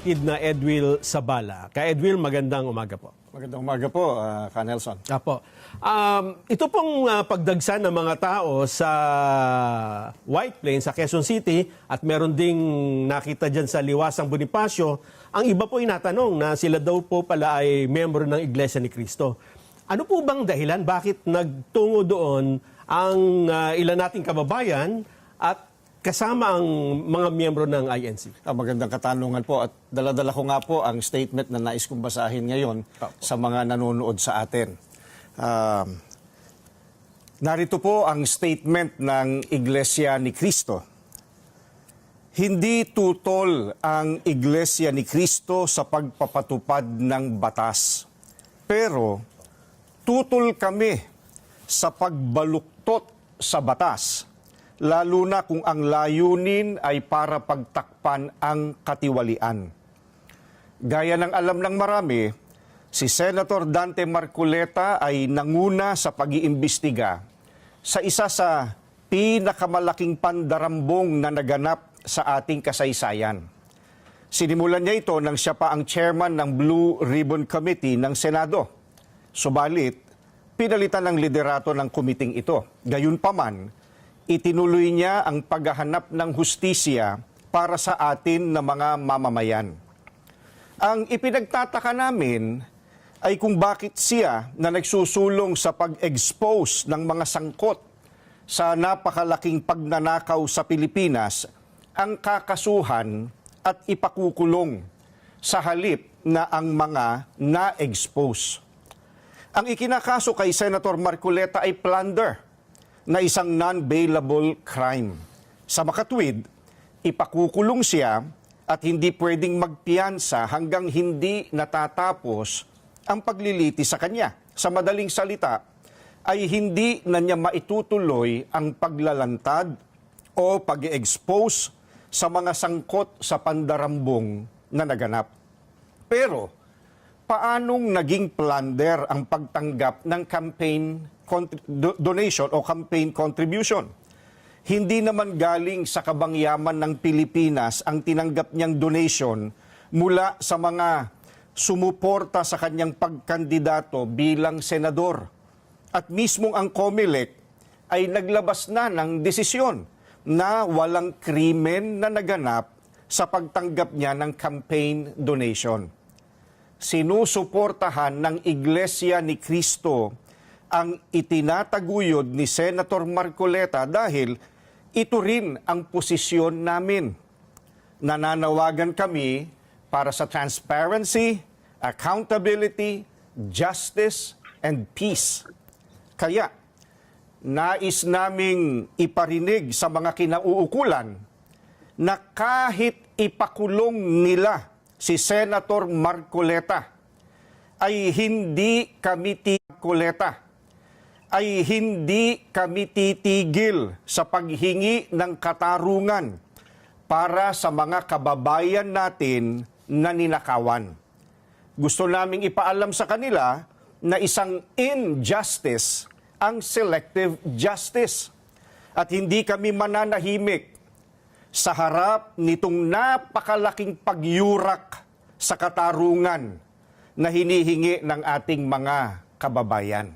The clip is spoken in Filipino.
Kid na Edwil Sabala. Ka Edwil, magandang umaga po. Magandang umaga po, Ka Nelson. Apo. Ito pong pagdagsa ng mga tao sa White Plains, sa Quezon City, at meron ding nakita dyan sa Liwasang Bonifacio, ang iba po inatanong na sila daw po pala ay miyembro ng Iglesia ni Cristo. Ano po bang dahilan? Bakit nagtungo doon ang ilan nating kababayan at kasama ang mga miyembro ng INC? Magandang katanungan po at dala-dala ko nga po ang statement na nais kong basahin ngayon sa mga nanonood sa atin. Narito po ang statement ng Iglesia ni Cristo. Hindi tutol ang Iglesia ni Cristo sa pagpapatupad ng batas, pero tutol kami sa pagbaluktot sa batas, lalo na kung ang layunin ay para pagtakpan ang katiwalian. Gaya ng alam ng marami, si Senator Dante Marcoleta ay nanguna sa pag-iimbestiga sa isa sa pinakamalaking pandarambong na naganap sa ating kasaysayan. Sinimulan niya ito nang siya pa ang chairman ng Blue Ribbon Committee ng Senado. Subalit, pinalitan ng liderato ng kumiting ito. Gayunpaman, itinuloy niya ang paghahanap ng hustisya para sa atin na mga mamamayan. Ang ipinagtataka namin ay kung bakit siya na nagsusulong sa pag-expose ng mga sangkot sa napakalaking pagnanakaw sa Pilipinas ang kakasuhan at ipakukulong sa halip na ang mga na-expose. Ang ikinakaso kay Senator Marcoleta ay plunder na isang non-bailable crime. Sa makatwid, ipakukulong siya at hindi pwedeng magpiyansa hanggang hindi natatapos ang paglilitis sa kanya. Sa madaling salita, ay hindi na niya maitutuloy ang paglalantad o pag-expose sa mga sangkot sa pandarambong na naganap. Pero, paanong naging plunder ang pagtanggap ng campaign donation o campaign contribution? Hindi naman galing sa kabangyaman ng Pilipinas ang tinanggap niyang donation mula sa mga sumuporta sa kanyang pagkandidato bilang senador. At mismong ang COMELEC ay naglabas na ng desisyon na walang krimen na naganap sa pagtanggap niya ng campaign donation. Sinusuportahan ng Iglesia ni Cristo ang itinataguyod ni Senator Marcoleta dahil ito rin ang posisyon namin. Nananawagan kami para sa transparency, accountability, justice, and peace. Kaya, nais naming iparinig sa mga kinauukulan na kahit ipakulong nila si Senator Marcoleta, ay hindi kami titigil sa paghingi ng katarungan para sa mga kababayan natin na ninakawan. Gusto naming ipaalam sa kanila na isang injustice ang selective justice at hindi kami mananahimik sa harap nitong napakalaking pagyurak sa katarungan na hinihingi ng ating mga kababayan.